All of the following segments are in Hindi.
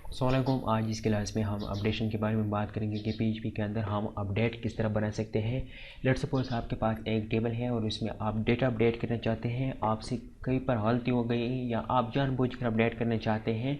अस्सलाम वालेकुम। आज इस क्लास में हम अपडेशन के बारे में बात करेंगे कि पीएचपी के अंदर हम अपडेट किस तरह बना सकते हैं। लेट्स सपोज आपके पास एक टेबल है और उसमें आप डेटा अपडेट करना चाहते हैं, आपसे कहीं पर गलती हो गई या आप जानबूझकर अपडेट करना चाहते हैं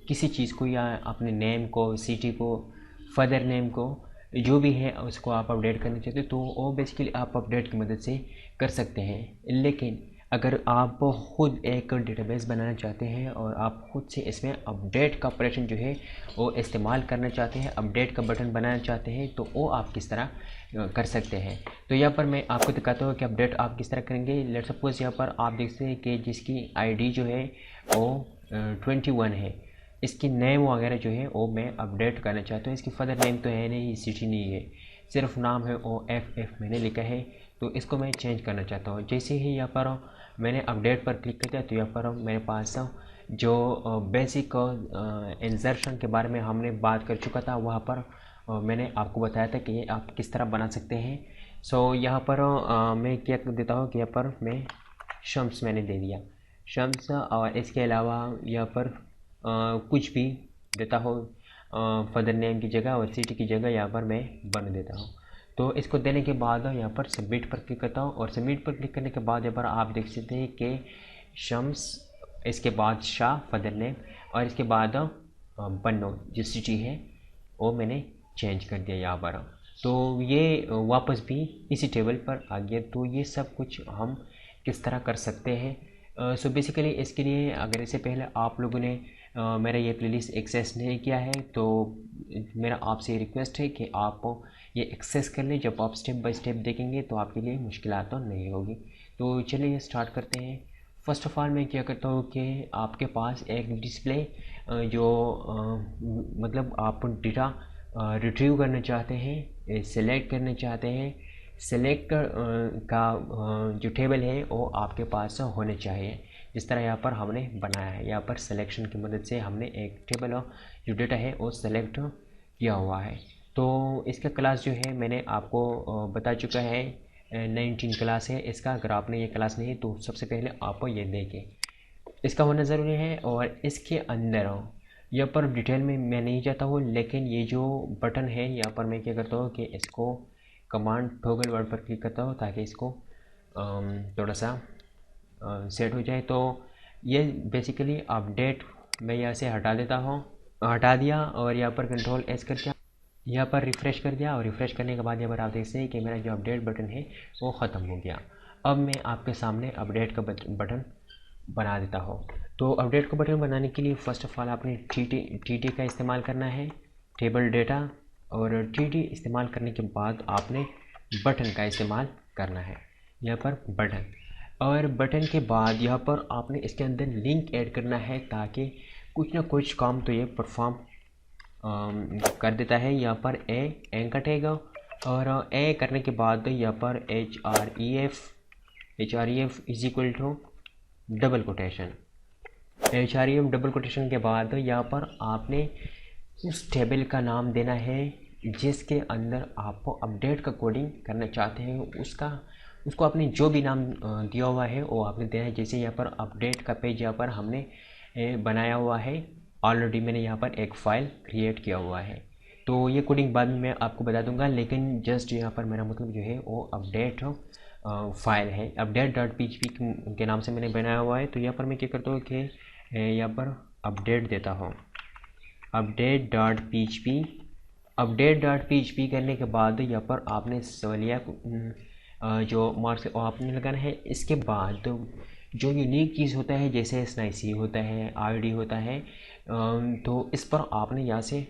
किसी चीज़ को या अपने नेम को, सिटी को, फादर नेम को, जो भी है उसको आप अपडेट करना चाहते हैं तो वो बेसिकली आप अपडेट की मदद से कर सकते हैं। लेकिन अगर आप खुद एक डेटाबेस बनाना चाहते हैं और आप खुद से इसमें अपडेट का ऑपरेशन जो है वो इस्तेमाल करना चाहते हैं, अपडेट का बटन बनाना चाहते हैं, तो वो आप किस तरह कर सकते हैं। तो यहाँ पर मैं आपको दिखाता हूँ कि अपडेट आप किस तरह करेंगे। लेट्स सपोज यहाँ पर आप देखते हैं कि जिसकी आईडी जो है वो 21 है, इसकी नेम वगैरह जो है वो मैं अपडेट करना चाहता हूँ। इसकी फादर नेम तो है नहीं, सिटी नहीं है, सिर्फ नाम है वो एफ मैंने लिखा है, तो इसको मैं चेंज करना चाहता हूँ। जैसे ही यहाँ पर मैंने अपडेट पर क्लिक किया तो यहाँ पर मेरे पास जो बेसिक इंसर्शन के बारे में हमने बात कर चुका था वहाँ पर मैंने आपको बताया था कि ये आप किस तरह बना सकते हैं। सो यहाँ पर मैं क्या देता हूँ कि यहाँ पर मैं शम्स मैंने दे दिया, शम्स, और इसके अलावा यहाँ पर कुछ भी देता हूँ फादर नेम की जगह और सिटी की जगह यहाँ पर मैं बन देता हूँ। तो इसको देने के बाद यहाँ पर सबमिट पर क्लिक करता हूँ और सबमिट पर क्लिक करने के बाद यहाँ पर आप देख सकते हैं कि शम्स, इसके बाद शाह फादर नेम और इसके बाद बन्नो जो सिटी है वो मैंने चेंज कर दिया यहाँ पर। तो ये वापस भी इसी टेबल पर आ गया। तो ये सब कुछ हम किस तरह कर सकते हैं। सो बेसिकली इसके लिए अगर इससे पहले आप लोगों ने मेरा ये प्लेलिस्ट एक्सेस नहीं किया है तो मेरा आपसे रिक्वेस्ट है कि आप ये एक्सेस कर लें। जब आप स्टेप बाय स्टेप देखेंगे तो आपके लिए मुश्किलात तो नहीं होगी। तो चलिए स्टार्ट करते हैं। फ़र्स्ट ऑफ़ ऑल मैं क्या करता हूँ कि आपके पास एक डिस्प्ले जो मतलब आप डेटा रिट्रीव करना चाहते हैं, सेलेक्ट करना चाहते हैं, सेलेक्ट का जो टेबल है वो आपके पास होने चाहिए। जिस तरह यहाँ पर हमने बनाया है, यहाँ पर सिलेक्शन की मदद से हमने एक टेबल जो डेटा है वो सेलेक्ट किया हुआ है। तो इसका क्लास जो है मैंने आपको बता चुका है, 19 क्लास है इसका। अगर आपने ये क्लास नहीं तो सबसे पहले आप ये देखें, इसका होना ज़रूरी है। और इसके अंदर यहाँ पर डिटेल में मैं नहीं जाता हूँ, लेकिन ये जो बटन है यहाँ पर मैं क्या करता हूँ कि इसको कमांड टॉगल वर्ड पर क्लिक करता हूँ ताकि इसको थोड़ा सा सेट हो जाए। तो ये बेसिकली अपडेट मैं यहाँ से हटा देता हूँ, हटा दिया और यहाँ पर कंट्रोल एस करके यहाँ पर रिफ़्रेश कर दिया। और रिफ़्रेश करने के बाद यहाँ पर आप देखते हैं कि मेरा जो अपडेट बटन है वो ख़त्म हो गया। अब मैं आपके सामने अपडेट का बटन बना देता हूँ। तो अपडेट का बटन बनाने के लिए फ़र्स्ट ऑफ़ ऑल आपने टी का इस्तेमाल करना है, टेबल डेटा। और टी इस्तेमाल करने के बाद आपने बटन का इस्तेमाल करना है, यहाँ पर बटन। और बटन के बाद यहाँ पर आपने इसके अंदर लिंक ऐड करना है ताकि कुछ ना कुछ काम तो ये परफॉर्म कर देता है। यहाँ पर ए कटेगा और ए करने के बाद यहाँ पर H R E F is equal to double quotation, H R E F double quotation के बाद यहाँ पर आपने उस टेबल का नाम देना है जिसके अंदर आप अपडेट का कोडिंग करना चाहते हैं। उसको आपने जो भी नाम दिया हुआ है वो आपने देना है। जैसे यहाँ पर अपडेट का पेज यहाँ पर हमने बनाया हुआ है, ऑलरेडी मैंने यहाँ पर एक फ़ाइल क्रिएट किया हुआ है। तो ये कोडिंग बाद में मैं आपको बता दूंगा, लेकिन जस्ट यहाँ पर मेरा मतलब जो है वो अपडेट फाइल है, update dot P H P के नाम से मैंने बनाया हुआ है। तो यहाँ पर मैं क्या करता हूँ कि यहाँ पर अपडेट देता हूँ, update dot P H P. Update dot P H P करने के बाद यहाँ पर आपने सवालिया जो मार्क्स आपने लगाना है। इसके बाद जो यूनिक चीज़ होता है जैसे एसनाईसी होता है, आईडी होता है, तो इस पर आपने यहाँ से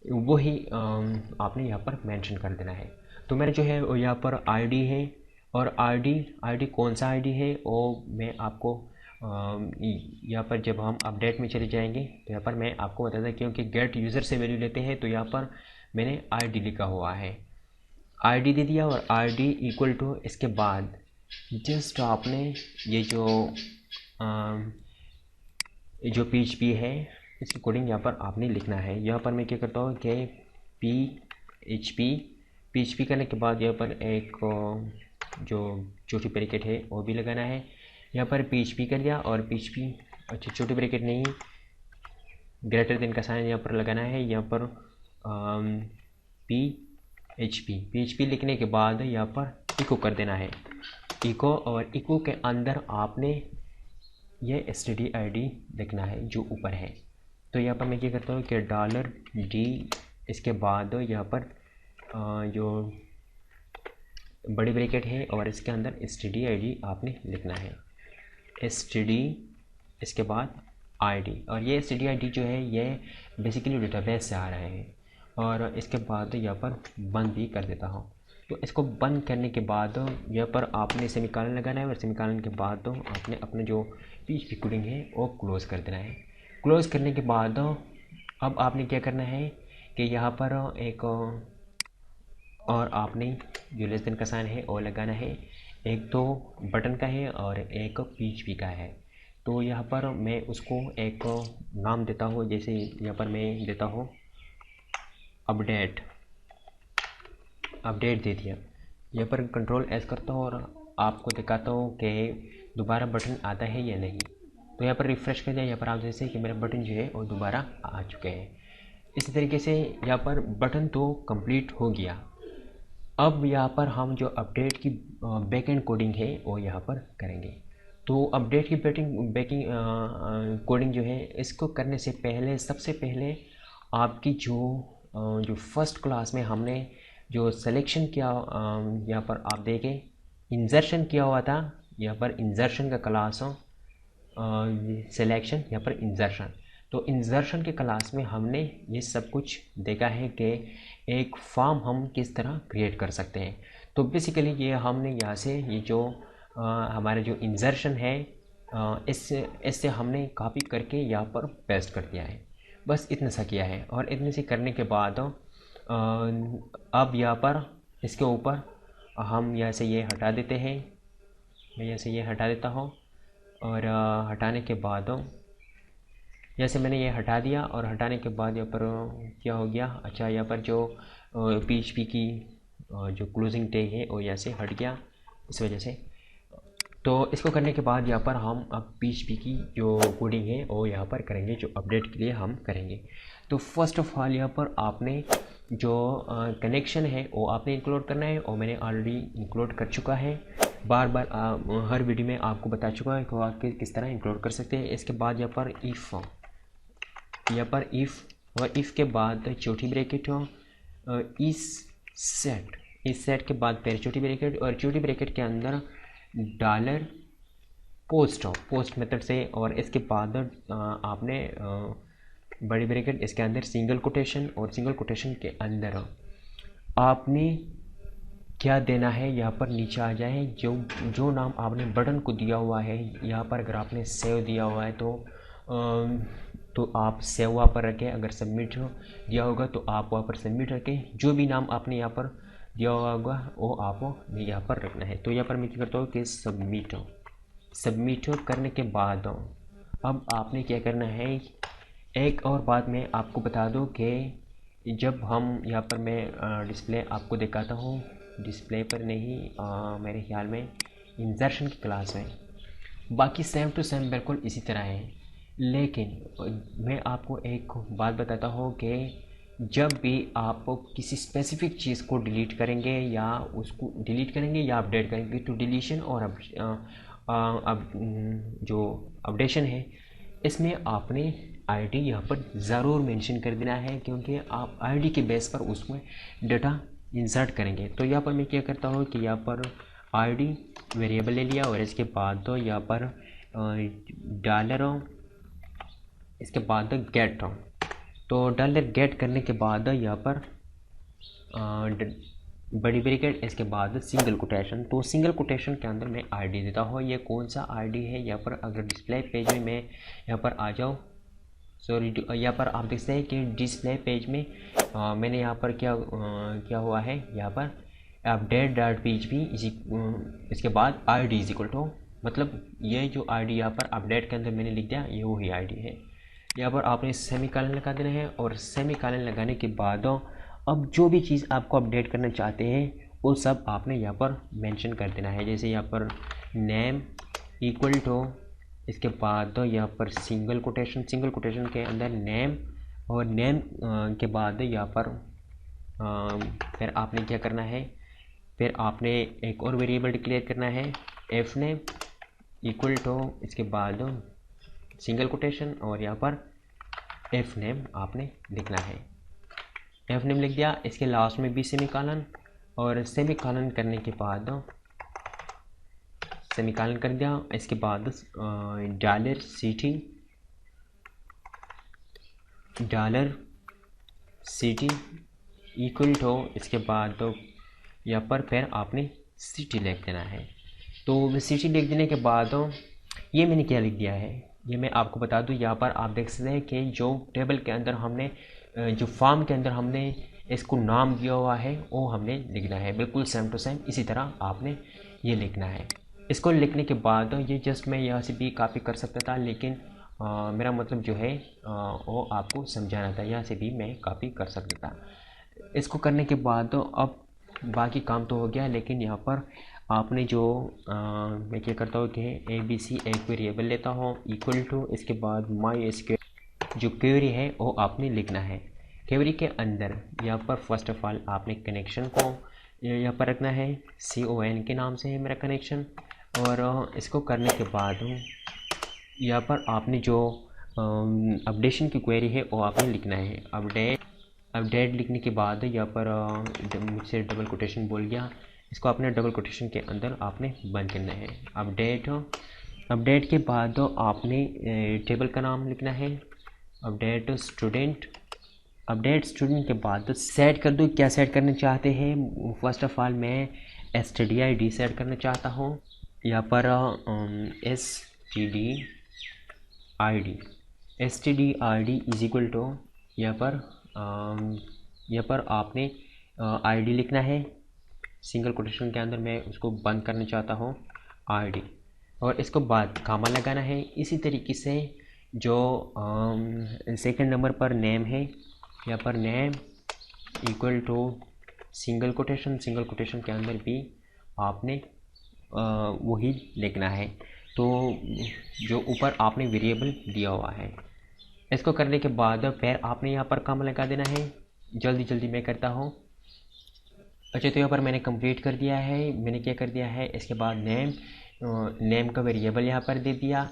वही आपने यहाँ पर मेंशन कर देना है। तो मेरा जो है यहाँ पर आईडी है और आईडी कौन सा आईडी है वो मैं आपको यहाँ पर जब हम अपडेट में चले जाएंगे तो यहाँ पर मैं आपको बता दें, क्योंकि गेट यूज़र से वैल्यू लेते हैं तो यहाँ पर मैंने आईडी लिखा हुआ है, आईडी दे दिया। और आईडी इक्वल टू इसके बाद जस्ट आपने ये जो पीएचपी है इसकी कोडिंग यहाँ पर आपने लिखना है। यहाँ पर मैं क्या करता हूँ कि पीएचपी करने के बाद यहाँ पर एक जो छोटी ब्रैकेट है वो भी लगाना है। यहाँ पर पीएचपी कर दिया और पीएचपी, अच्छा छोटी ब्रैकेट नहीं, ग्रेटर देन का साइन यहाँ पर लगाना है। यहाँ पर PHP लिखने के बाद यहाँ पर इको कर देना है, इको, और इको के अंदर आपने ये std लिखना है जो ऊपर है। तो यहाँ पर मैं क्या करता हूँ कि $D, इसके बाद यहाँ पर जो बड़ी ब्रैकेट है और इसके अंदर std आपने लिखना है, std, इसके बाद id, और ये std जो है ये बेसिकली डेटाबेस से आ रहा है। और इसके बाद यहाँ पर बंद भी कर देता हूँ। तो इसको बंद करने के बाद यहाँ पर आपने सेमीकोलन लगाना है और सेमीकोलन के बाद आपने अपने जो PHP कोडिंग है वो क्लोज़ कर देना है। क्लोज़ करने के बाद अब आपने क्या करना है कि यहाँ पर एक और आपने जो लेस देन का साइन है वो लगाना है। एक तो बटन का है और एक PHP का है। तो यहाँ पर मैं उसको एक नाम देता हूँ, जैसे यहाँ पर मैं देता हूँ अपडेट दे दिया। यहाँ पर Ctrl+S करता हूँ और आपको दिखाता हूँ कि दोबारा बटन आता है या नहीं। तो यहाँ पर रिफ़्रेश कर दिया, यहाँ पर आप जैसे कि मेरा बटन जो है वो दोबारा आ चुके हैं। इसी तरीके से यहाँ पर बटन तो कंप्लीट हो गया। अब यहाँ पर हम जो अपडेट की बैकएंड कोडिंग है वो यहाँ पर करेंगे। तो अपडेट की बैकिंग कोडिंग जो है, इसको करने से पहले सबसे पहले आपकी जो फर्स्ट क्लास में हमने जो सिलेक्शन किया, यहाँ पर आप देखें इंजर्शन किया हुआ था, यहाँ पर इंजर्शन का क्लास सिलेक्शन, यहाँ पर इंजर्शन। तो इंजर्शन के क्लास में हमने ये सब कुछ देखा है कि एक फॉर्म हम किस तरह क्रिएट कर सकते हैं। तो बेसिकली ये हमने यहाँ से ये जो हमारा जो इंजर्शन है इससे हमने कॉपी करके यहाँ पर पेस्ट कर दिया है। बस इतना सा किया है। और इतने से करने के बाद अब यहाँ पर इसके ऊपर हम यहाँ से ये हटा देते हैं। मैं यहाँ से ये हटा देता हूँ और हटाने के बाद जैसे मैंने ये हटा दिया और हटाने के बाद यहाँ पर क्या हो गया, अच्छा यहाँ पर जो PHP की जो क्लोजिंग टैग है वो यहाँ से हट गया इस वजह से। तो इसको करने के बाद यहाँ पर हम अब PHP की जो कोडिंग है वो यहाँ पर करेंगे, जो अपडेट के लिए हम करेंगे। तो फर्स्ट ऑफ ऑल यहाँ पर आपने जो कनेक्शन है वो आपने इंक्लूड करना है, और मैंने ऑलरेडी इंक्लूड कर चुका है। बार बार हर वीडियो में आपको बता चुका है कि आप किस तरह इंक्लूड कर सकते हैं। इसके बाद यहाँ पर इफ़ और इफ़ के बाद छोटी ब्रैकेट हो, इस सेट के बाद फिर छोटी ब्रैकेट, और छोटी ब्रैकेट के अंदर $पोस्ट मेथड से, और इसके बाद आपने बड़ी ब्रैकेट, इसके अंदर सिंगल कोटेशन, और सिंगल कोटेशन के अंदर आपने क्या देना है, यहाँ पर नीचे आ जाए जो नाम आपने बटन को दिया हुआ है। यहाँ पर अगर आपने सेव दिया हुआ है तो आप सेव वहाँ पर रखें, अगर सबमिट दिया होगा तो आप वहाँ पर सबमिट रखें। जो भी नाम आपने यहाँ पर दिया हुआ होगा वो आपको यहाँ पर रखना है। तो यहाँ पर मैं क्या करता हूँ कि सबमिट करने के बाद अब आपने क्या करना है। एक और बात मैं आपको बता दूँ कि जब हम यहाँ पर मैं डिस्प्ले आपको दिखाता हूँ, डिस्प्ले पर नहीं, मेरे ख्याल में इंजर्शन की क्लास में, बाकी सेम टू सेम बिल्कुल इसी तरह है। लेकिन मैं आपको एक बात बताता हूँ कि जब भी आप किसी स्पेसिफिक चीज़ को डिलीट करेंगे या अपडेट करेंगे, तो डिलीशन और अब जो अपडेशन है इसमें आपने आईडी यहाँ पर ज़रूर मेंशन कर देना है, क्योंकि आप आईडी के बेस पर उसमें डाटा इंसर्ट करेंगे। तो यहाँ पर मैं क्या करता हूँ कि यहाँ पर आईडी वेरिएबल ले लिया, और इसके बाद तो यहाँ पर $, इसके बाद गेट। तो $गेट करने के बाद यहाँ पर बड़ी ब्रैकेट, इसके बाद सिंगल कोटेशन। तो सिंगल कोटेशन के अंदर मैं आईडी देता हूँ। ये कौन सा आईडी है, यहाँ पर अगर डिस्प्ले पेज में मैं यहाँ पर आ जाऊँ, सॉरी, यहाँ पर आप देखते हैं कि डिस्प्ले पेज में मैंने यहाँ पर क्या हुआ है, यहाँ पर update.php इसके बाद id इज इक्वल टू, मतलब ये जो आईडी यहाँ पर अपडेट के अंदर मैंने लिख दिया, ये वही आईडी है। यहाँ पर आपने सेमीकोलन लगा देना है, और सेमीकोलन लगाने के बाद अब जो भी चीज़ आपको अपडेट करना चाहते हैं वो सब आपने यहाँ पर मेंशन कर देना है। जैसे यहाँ पर नेम इक्वल टू, इसके बाद यहाँ पर सिंगल कोटेशन के अंदर नेम, और नेम के बाद यहाँ पर फिर आपने क्या करना है, फिर आपने एक और वेरिएबल डिक्लेयर करना है एफ नेम इक्वल टू, इसके बाद सिंगल कोटेशन और यहाँ पर एफ नेम आपने लिखना है। एफ नेम लिख दिया, इसके लास्ट में भी सेमीकॉलन, और सेमीकॉलन करने के बाद सेमीकॉलन कर दिया, इसके बाद $CT इक्वल टू, इसके बाद यहाँ पर फिर आपने सिटी लिख देना है। तो सिटी लिख देने के बाद ये मैंने क्या लिख दिया है, ये मैं आपको बता दूं। यहाँ पर आप देख सकते हैं कि जो टेबल के अंदर हमने, जो फॉर्म के अंदर हमने इसको नाम दिया हुआ है वो हमने लिखना है, बिल्कुल सेम टू सेम इसी तरह आपने ये लिखना है। इसको लिखने के बाद ये जस्ट मैं यहाँ से भी कॉपी कर सकता था, लेकिन मेरा मतलब जो है वो आपको समझाना था, यहाँ से भी मैं कॉपी कर सकता था। इसको करने के बाद अब बाकी काम तो हो गया, लेकिन यहाँ पर आपने जो मैं क्या करता हूँ कि ABC एक वेरिएबल लेता हूँ इक्वल टू, इसके बाद MySQL जो क्वेरी है वो आपने लिखना है। क्वेरी के अंदर यहाँ पर फर्स्ट ऑफ ऑल आपने कनेक्शन को यहाँ पर रखना है, CON के नाम से है मेरा कनेक्शन। और इसको करने के बाद यहाँ पर आपने जो अपडेशन की क्वेरी है वो आपने लिखना है। अपडेट लिखने के बाद यहाँ पर मुझसे डबल कोटेशन बोल गया, इसको आपने डबल कोटेशन के अंदर आपने बंद करना है। अपडेट के बाद आपने टेबल का नाम लिखना है, अपडेट स्टूडेंट के बाद सेट कर दो, क्या सेट करना चाहते हैं। फर्स्ट ऑफ ऑल मैं stdid सेट करना चाहता हूँ। यहाँ पर stdid इज इक्वल टू, यहाँ पर आपने ID लिखना है, सिंगल कोटेशन के अंदर मैं उसको बंद करना चाहता हूँ ID, और इसको बाद कामा लगाना है। इसी तरीके से जो सेकंड नंबर पर नेम है, यहाँ पर name equal to single quotation के अंदर भी आपने वही लिखना है, तो जो ऊपर आपने वेरिएबल दिया हुआ है। इसको करने के बाद फिर आपने यहाँ पर कामा लगा देना है। जल्दी मैं करता हूँ। अच्छा, तो यहाँ पर मैंने कंप्लीट कर दिया है। मैंने क्या कर दिया है, इसके बाद नेम का वेरिएबल यहाँ पर दे दिया।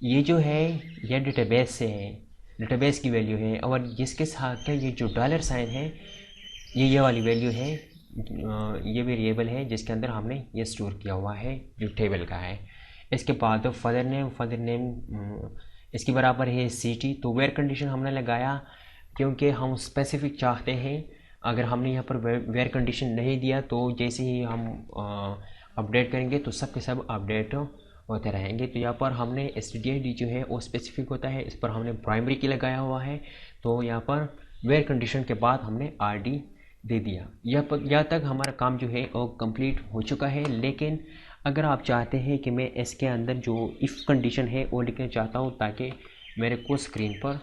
ये जो है ये डेटाबेस से है, डेटाबेस की वैल्यू है, और जिसके साथ ये जो $साइन है ये वाली वैल्यू है, ये वेरिएबल है जिसके अंदर हमने ये स्टोर किया हुआ है जो टेबल का है। इसके बाद फादर नेम इसके बराबर है CT। तो वेयर कंडीशन हमने लगाया क्योंकि हम स्पेसिफिक चाहते हैं। अगर हमने यहाँ पर वेयर कंडीशन नहीं दिया तो जैसे ही हम अपडेट करेंगे तो सब के सब अपडेट होते रहेंगे। तो यहाँ पर हमने stdid जो है वो स्पेसिफिक होता है, इस पर हमने प्राइमरी की लगाया हुआ है। तो यहाँ पर वेयर कंडीशन के बाद हमने RD दे दिया। यहाँ तक हमारा काम जो है वो कंप्लीट हो चुका है। लेकिन अगर आप चाहते हैं कि मैं इसके अंदर जो इफ़ कंडीशन है वो लिखना चाहता हूँ ताकि मेरे को स्क्रीन पर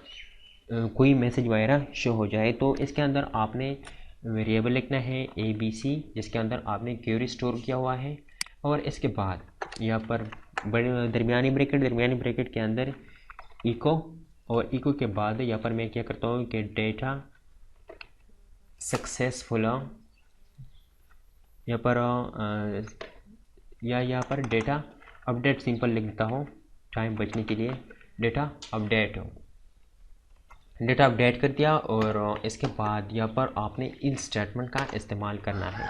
कोई मैसेज वगैरह शो हो जाए, तो इसके अंदर आपने वेरिएबल लिखना है ABC जिसके अंदर आपने क्वेरी स्टोर किया हुआ है। और इसके बाद यहाँ पर बड़े दरमियानी ब्रैकेट के अंदर इको, और इको के बाद यहाँ पर मैं क्या करता हूँ कि डेटा सक्सेसफुल, यहाँ पर डेटा अपडेट सिंपल लिख देता हूँ टाइम बचने के लिए। डेटा अपडेट कर दिया। और इसके बाद यहाँ पर आपने इल स्टेटमेंट का इस्तेमाल करना है।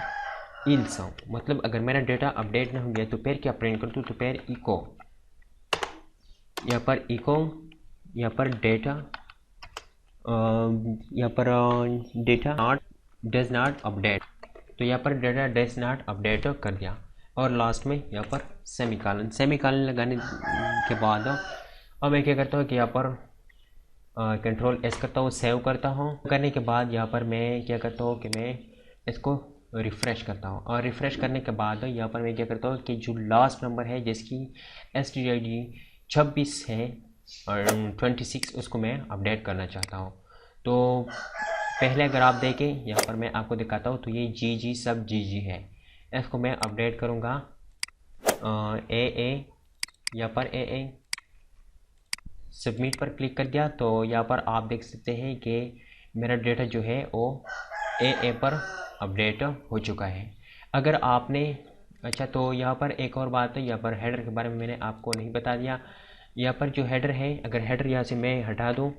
इल्स मतलब अगर मेरा डेटा अपडेट ना हो गया तो फिर क्या प्रिंट कर दूँ, तो फिर इको, यहाँ पर डेटा डज नॉट अपडेट, तो यहाँ पर डेटा डज नॉट अपडेट कर दिया। और लास्ट में यहाँ पर सेमीकॉलन लगाने के बाद अब मैं क्या करता हूँ कि यहाँ पर कंट्रोल S करता हूँ, सेव करता हूँ। करने के बाद यहाँ पर मैं क्या करता हूँ कि मैं इसको रिफ़्रेश करता हूँ, और रिफ़्रेश करने के बाद यहाँ पर मैं क्या करता हूँ कि जो लास्ट नंबर है जिसकी stdid 26 है और 26 उसको मैं अपडेट करना चाहता हूँ। तो पहले अगर आप देखें यहाँ पर मैं आपको दिखाता हूँ, तो ये GG सब GG है। इसको मैं अपडेट करूँगा AA, यहाँ पर AA सबमिट पर क्लिक कर दिया तो यहाँ पर आप देख सकते हैं कि मेरा डेटा जो है वो ए पर अपडेट हो चुका है। अगर आपने अच्छा, तो यहाँ पर एक और बात है, यहाँ पर हेडर के बारे में मैंने आपको नहीं बता दिया। यहाँ पर जो हेडर है, अगर हेडर यहाँ से मैं हटा दूँ,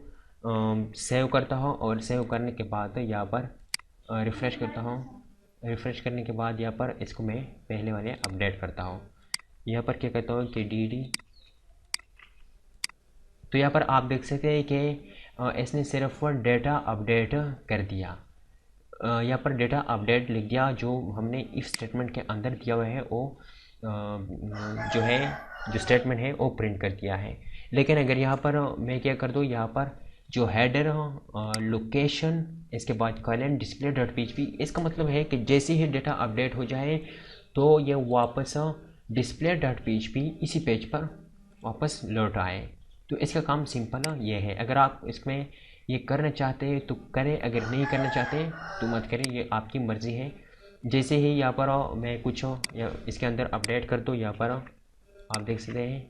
सेव करता हूँ और सेव करने के बाद यहाँ पर रिफ़्रेश करता हूँ। रिफ़्रेश करने के बाद यहाँ पर इसको मैं पहले वाले अपडेट करता हूँ। यहाँ पर क्या कहता हूँ कि डी, तो यहाँ पर आप देख सकते हैं कि इसने सिर्फ डेटा अपडेट कर दिया। यहाँ पर डेटा अपडेट लिख दिया, जो हमने इफ स्टेटमेंट के अंदर दिया हुआ है वो जो है, जो स्टेटमेंट है वो प्रिंट कर दिया है। लेकिन अगर यहाँ पर मैं क्या कर दूँ, यहाँ पर जो हेडर लोकेशन, इसके बाद कॉलन डिस्प्ले डॉट पीएचपी, इसका मतलब है कि जैसे ही डेटा अपडेट हो जाए तो ये वापस डिस्प्ले डॉट पीएचपी इसी पेज पर वापस लौट आए। तो इसका काम सिंपल ये है। अगर आप इसमें ये करना चाहते हैं तो करें, अगर नहीं करना चाहते तो मत करें, ये आपकी मर्ज़ी है। जैसे ही यहाँ पर मैं कुछ या इसके अंदर अपडेट कर दूँ, यहाँ पर आप देख सकते हैं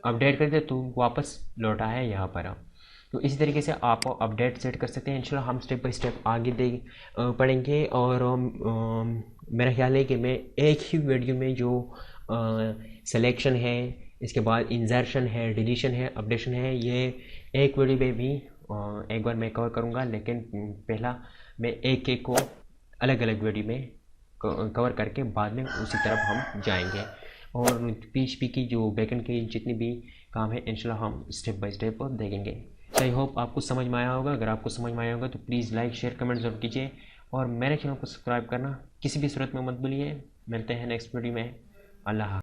अपडेट कर दे तो वापस लौटा है यहाँ पर। तो इसी तरीके से आप अपडेट सेट कर सकते हैं। इंशाल्लाह हम स्टेप बाय स्टेप आगे पढ़ेंगे। और मेरा ख्याल है कि मैं एक ही वीडियो में जो सिलेक्शन है, इसके बाद इंसर्शन है, डिलीशन है, अपडेशन है, ये एक वीडियो में भी एक बार मैं कवर करूँगा। लेकिन पहला मैं एक एक को अलग अलग वीडियो में कवर करके बाद में उसी तरफ हम जाएंगे। और पीएचपी की जो बैकएंड की जितनी भी काम है इंशाल्लाह हम स्टेप बाय स्टेप देखेंगे। आई होप आपको समझ में आया होगा। अगर आपको समझ में आया होगा तो प्लीज़ लाइक शेयर कमेंट ज़रूर कीजिए और मेरे चैनल को सब्सक्राइब करना किसी भी सूरत में मत भूलिए। मिलते हैं नेक्स्ट वीडियो में। अल्लाह।